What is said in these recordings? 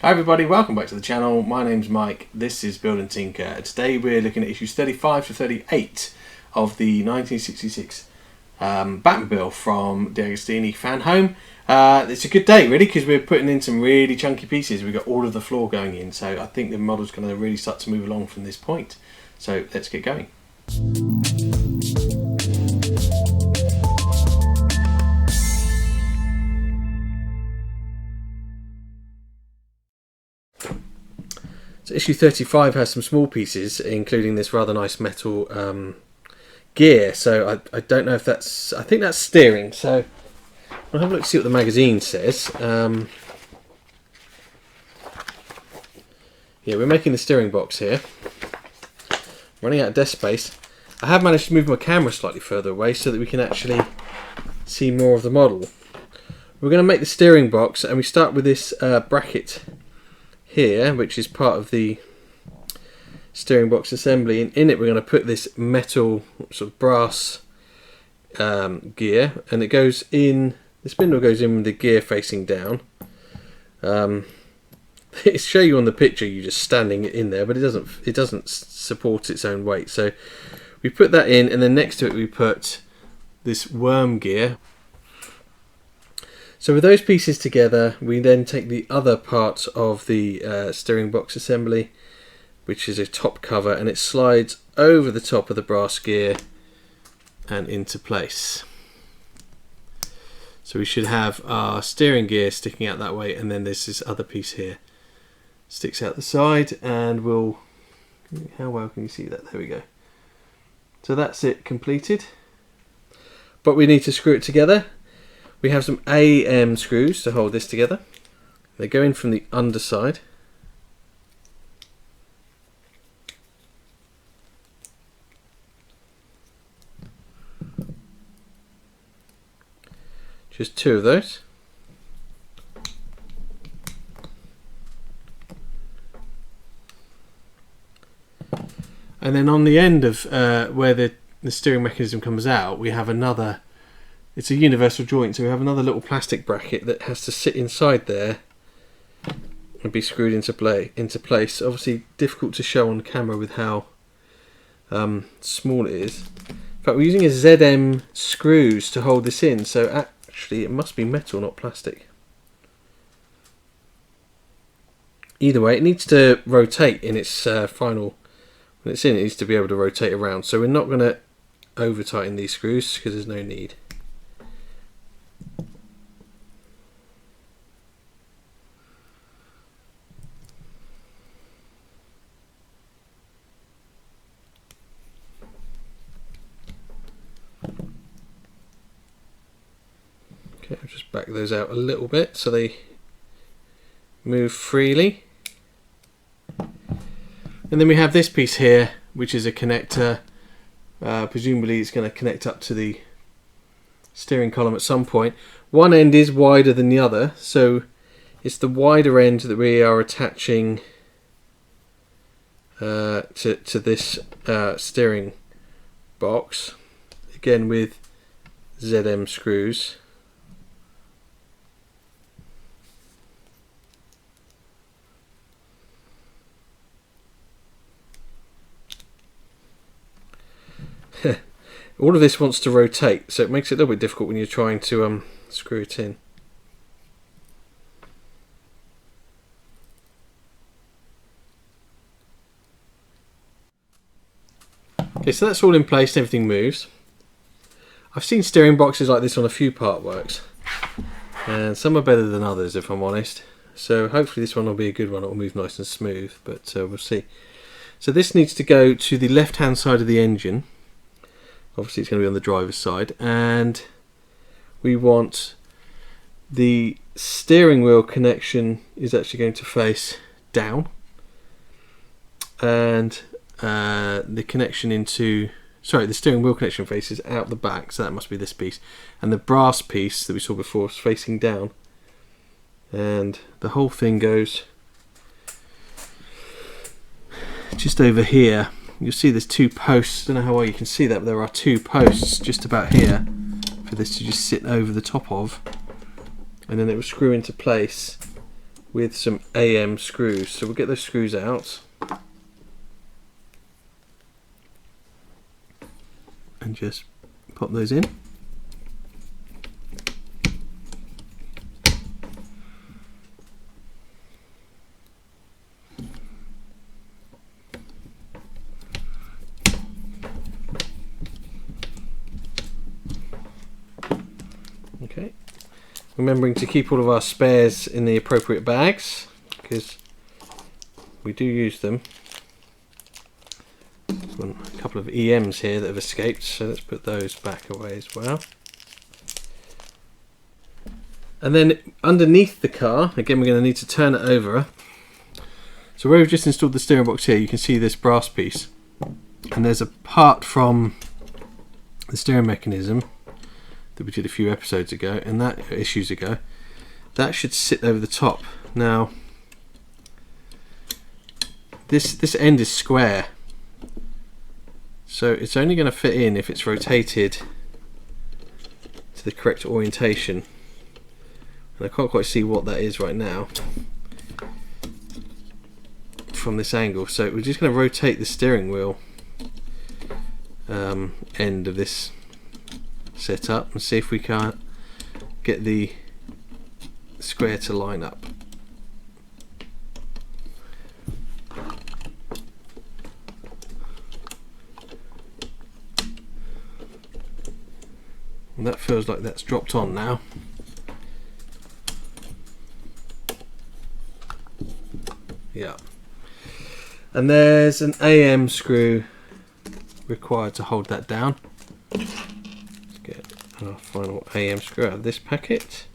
Hi everybody, welcome back to the channel. My name's Mike, this is Build and Tinker. Today we're looking at issues 35 to 38 of the 1966 Batmobile from DeAgostini Fanhome. It's a good day really because we're putting in some really chunky pieces. We've got all of the floor going in, so I think the model's going to really start to move along from this point. So let's get going. So issue 35 has some small pieces, including this rather nice metal gear. So I don't know if that's... I think that's steering. So I'll have a look to see what the magazine says. Yeah, we're making the steering box here. Running out of desk space. I have managed to move my camera slightly further away so that we can actually see more of the model. We're going to make the steering box, and we start with this bracket here, which is part of the steering box assembly, and in it we're going to put this metal sort of brass gear, and it goes in, the spindle goes in with the gear facing down. It show you on the picture you just standing it in there, but it doesn't support its own weight, so we put that in, and then next to it we put this worm gear. So with those pieces together, we then take the other part of the steering box assembly, which is a top cover, and it slides over the top of the brass gear and into place. So we should have our steering gear sticking out that way, and then there's this other piece here sticks out the side, and we'll... how well can you see that? There we go. So that's it completed, but we need to screw it together. We have some AM screws to hold this together. They go in from the underside. Just two of those. And then on the end of where the steering mechanism comes out, we have another... it's a universal joint, so we have another little plastic bracket that has to sit inside there and be screwed into place. Obviously difficult to show on camera with how small it is. In fact, we're using a ZM screws to hold this in, so actually it must be metal, not plastic. Either way, it needs to rotate in its final... when it's in, it needs to be able to rotate around, so we're not going to over tighten these screws because there's no need. Okay, I'll just back those out a little bit so they move freely. And then we have this piece here, which is a connector. Presumably it's going to connect up to the steering column at some point. One end is wider than the other, so it's the wider end that we are attaching to this steering box, again with ZM screws. All of this wants to rotate, so it makes it a little bit difficult when you're trying to screw it in. Okay, so that's all in place and everything moves. I've seen steering boxes like this on a few part works, and some are better than others if I'm honest. So hopefully this one will be a good one, it will move nice and smooth, but we'll see. So this needs to go to the left hand side of the engine. Obviously it's going to be on the driver's side, and we want the steering wheel connection is actually going to face down, and the connection into, sorry, the steering wheel connection faces out the back, so that must be this piece, and the brass piece that we saw before is facing down, and the whole thing goes just over here. You'll see there's two posts. I don't know how well you can see that, but there are two posts just about here for this to just sit over the top of, and then it will screw into place with some AM screws. So we'll get those screws out and just pop those in. Okay, remembering to keep all of our spares in the appropriate bags because we do use them. A couple of EMs here that have escaped, so let's put those back away as well. And then underneath the car, again we're going to need to turn it over. So where we've just installed the steering box here, you can see this brass piece, and there's a part from the steering mechanism that we did a few episodes ago, and that issues ago, that should sit over the top. Now this end is square, so it's only going to fit in if it's rotated to the correct orientation, and I can't quite see what that is right now from this angle. So we're just going to rotate the steering wheel end of this setup and see if we can't get the square to line up. And that feels like that's dropped on now. Yeah. And there's an AM screw required to hold that down. Let's get our final AM screw out of this packet.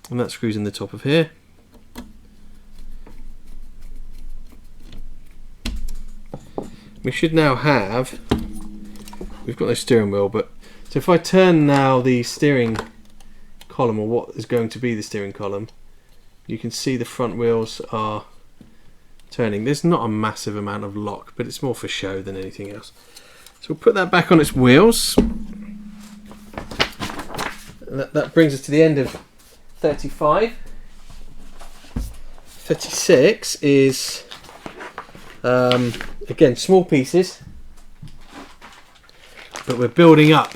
And that screws in the top of here. We should now have, we've got no steering wheel, but so if I turn now the steering column, or what is going to be the steering column, you can see the front wheels are turning. There's not a massive amount of lock, but it's more for show than anything else. So we'll put that back on its wheels. And that brings us to the end of 35. 36 is again small pieces, but we're building up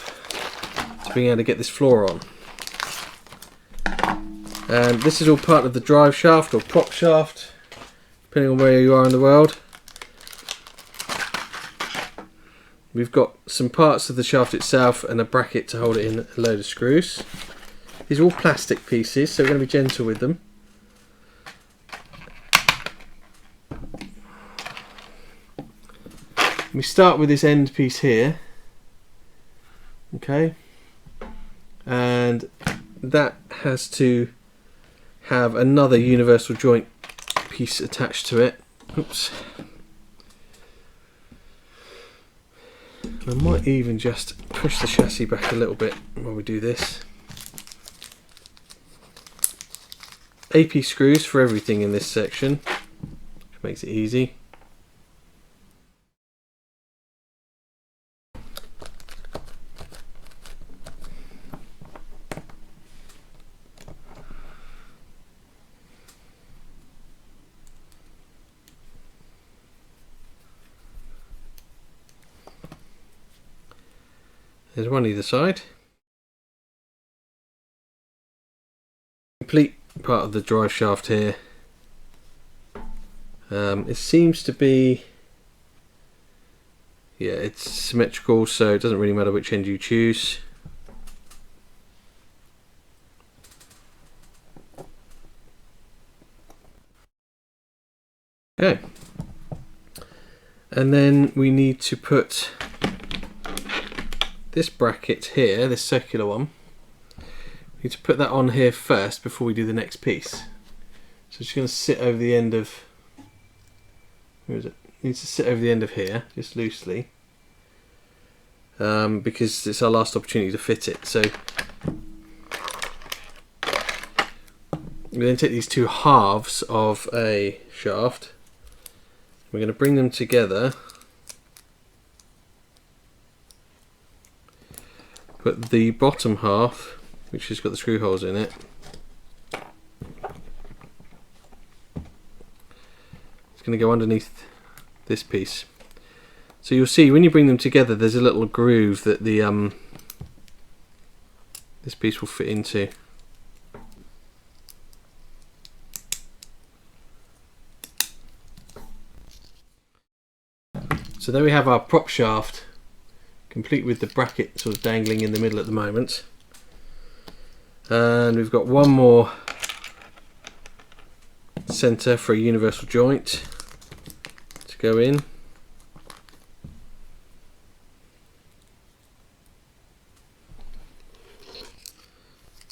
to being able to get this floor on. And this is all part of the drive shaft or prop shaft, depending on where you are in the world. We've got some parts of the shaft itself and a bracket to hold it in, a load of screws. These are all plastic pieces, so we're going to be gentle with them. We start with this end piece here, okay, and that has to have another universal joint piece attached to it. Oops. I might even just push the chassis back a little bit while we do this. AP screws for everything in this section, which makes it easy. There's one either side. Complete part of the drive shaft here. It seems to be, yeah, it's symmetrical, so it doesn't really matter which end you choose. Okay, and then we need to put this bracket here, this circular one, we need to put that on here first before we do the next piece. So it's going to sit over the end of, where is it? It needs to sit over the end of here, just loosely, because it's our last opportunity to fit it. So we then take these two halves of a shaft, we're going to bring them together, put the bottom half which has got the screw holes in it. It's going to go underneath this piece. So you'll see when you bring them together, there's a little groove that the this piece will fit into. So there we have our prop shaft, complete with the bracket sort of dangling in the middle at the moment. And we've got one more centre for a universal joint to go in.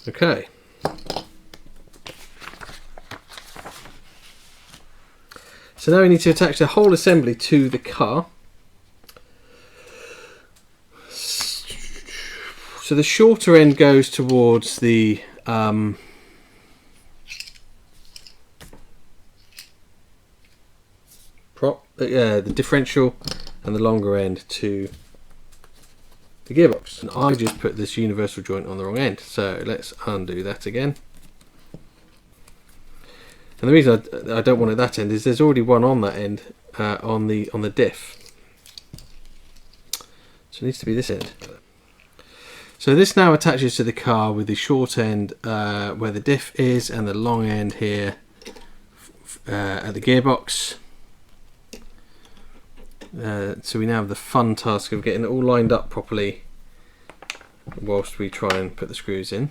Okay. So now we need to attach the whole assembly to the car. So the shorter end goes towards the the differential, and the longer end to the gearbox. And I just put this universal joint on the wrong end, so let's undo that again. And the reason I don't want it at that end is there's already one on that end on the diff, so it needs to be this end. So this now attaches to the car with the short end where the diff is, and the long end here at the gearbox. So we now have the fun task of getting it all lined up properly whilst we try and put the screws in.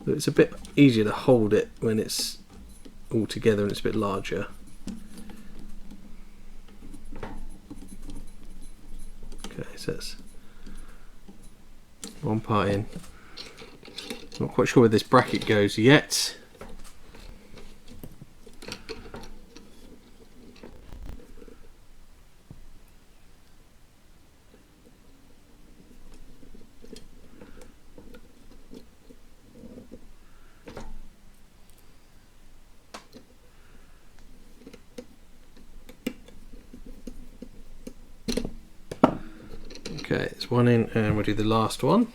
But it's a bit easier to hold it when it's all together and it's a bit larger. Okay, so that's one part in. Not quite sure where this bracket goes yet. Okay, it's one in, and we'll do the last one.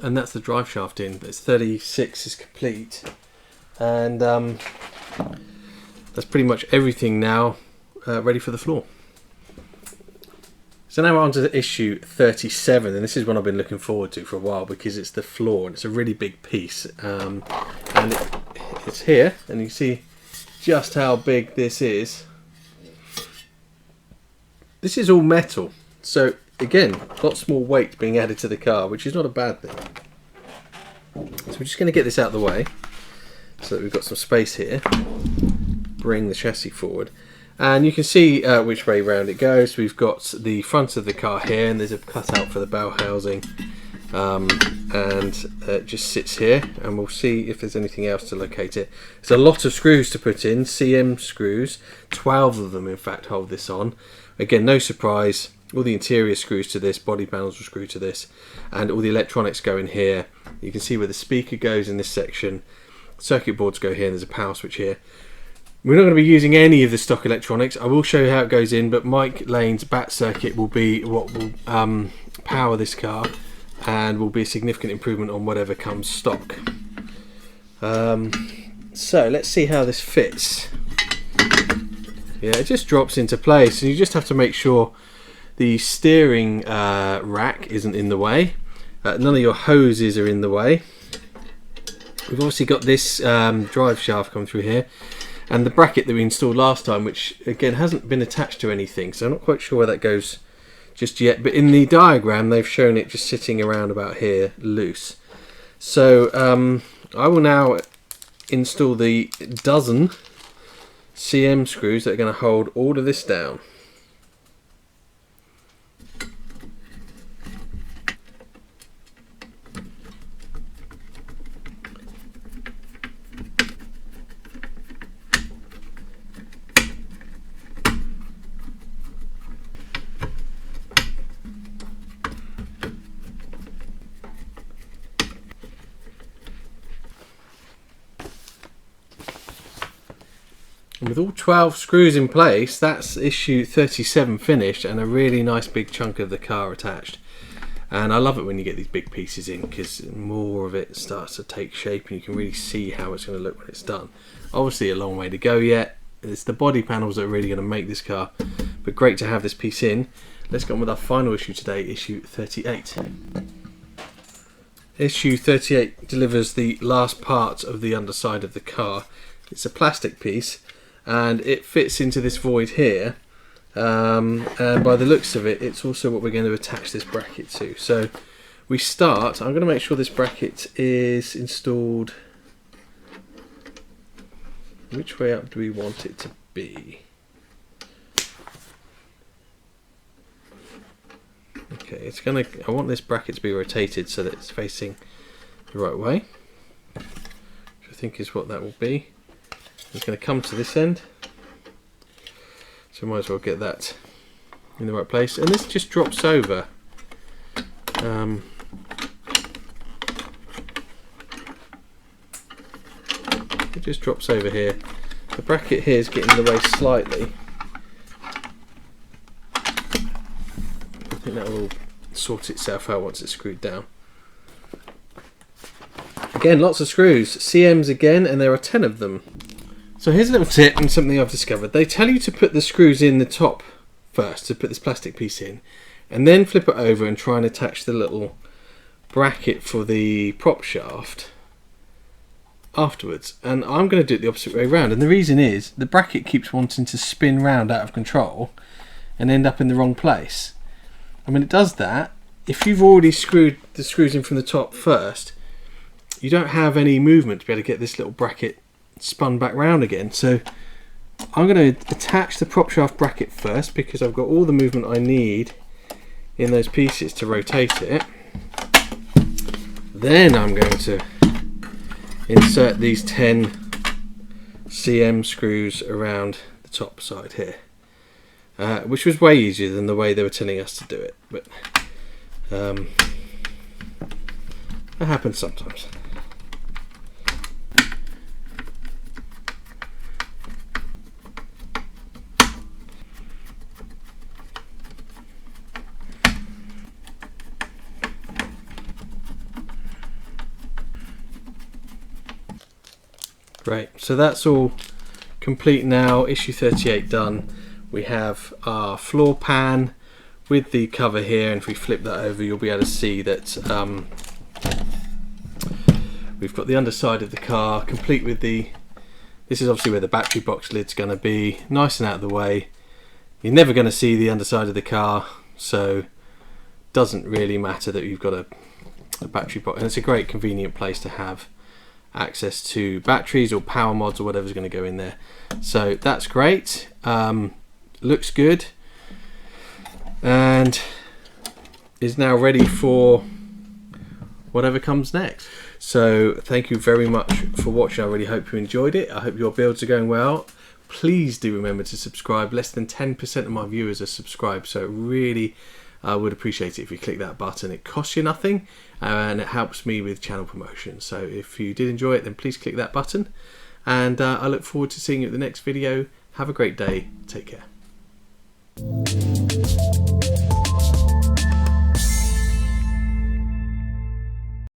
And that's the drive shaft in. It's 36 is complete, and that's pretty much everything now ready for the floor. So now we're on to issue 37, and this is one I've been looking forward to for a while because it's the floor and it's a really big piece, and it's here, and you can see just how big this is. This is all metal, so again, lots more weight being added to the car, which is not a bad thing. So we're just going to get this out of the way so that we've got some space here. Bring the chassis forward, and you can see which way round it goes. We've got the front of the car here, and there's a cutout for the bow housing, and it just sits here, and we'll see if there's anything else to locate it. There's a lot of screws to put in, CM screws, 12 of them in fact hold this on. Again, no surprise, all the interior screws to this, body panels will screw to this, and all the electronics go in here. You can see where the speaker goes in this section, circuit boards go here, and there's a power switch here. We're not going to be using any of the stock electronics. I will show you how it goes in, but Mike Lane's bat circuit will be what will power this car, and will be a significant improvement on whatever comes stock. So let's see how this fits. Yeah, it just drops into place, and you just have to make sure the steering rack isn't in the way. None of your hoses are in the way. We've obviously got this drive shaft coming through here, and the bracket that we installed last time, which again hasn't been attached to anything, so I'm not quite sure where that goes just yet, but in the diagram they've shown it just sitting around about here loose. So I will now install the dozen CM screws that are going to hold all of this down. And with all 12 screws in place, that's issue 37 finished and a really nice big chunk of the car attached. And I love it when you get these big pieces in, because more of it starts to take shape and you can really see how it's going to look when it's done. Obviously a long way to go yet. It's the body panels that are really going to make this car, but great to have this piece in. Let's get on with our final issue today, issue 38. Issue 38 delivers the last part of the underside of the car. It's a plastic piece and it fits into this void here. And by the looks of it, it's also what we're going to attach this bracket to. So we start, I'm going to make sure this bracket is installed. Which way up do we want it to be? Okay, it's going to, I want this bracket to be rotated so that it's facing the right way, which I think is what that will be. It's going to come to this end. So might as well get that in the right place. And this just drops over. It just drops over here. The bracket here is getting in the way slightly. I think that will sort itself out once it's screwed down. Again, lots of screws. CMs again, and there are 10 of them. So here's a little tip and something I've discovered. They tell you to put the screws in the top first, to put this plastic piece in, and then flip it over and try and attach the little bracket for the prop shaft afterwards. And I'm going to do it the opposite way around, and the reason is the bracket keeps wanting to spin round out of control and end up in the wrong place. And when it does that, if you've already screwed the screws in from the top first, you don't have any movement to be able to get this little bracket spun back round again. So I'm going to attach the prop shaft bracket first, because I've got all the movement I need in those pieces to rotate it. Then I'm going to insert these 10 CM screws around the top side here, which was way easier than the way they were telling us to do it, but that happens sometimes. Great, so that's all complete now. Issue 38 done. We have our floor pan with the cover here, and if we flip that over, you'll be able to see that we've got the underside of the car complete with the, this is obviously where the battery box lid's going to be, nice and out of the way. You're never going to see the underside of the car, so it doesn't really matter that you've got a battery box, and it's a great convenient place to have access to batteries or power mods or whatever's going to go in there. So that's great. Looks good and is now ready for whatever comes next. So thank you very much for watching. I really hope you enjoyed it. I hope your builds are going well. Please do remember to subscribe. Less than 10% of my viewers are subscribed, so really I would appreciate it if you click that button. It costs you nothing and it helps me with channel promotion. So if you did enjoy it, then please click that button, and I look forward to seeing you at the next video. Have a great day. Take care.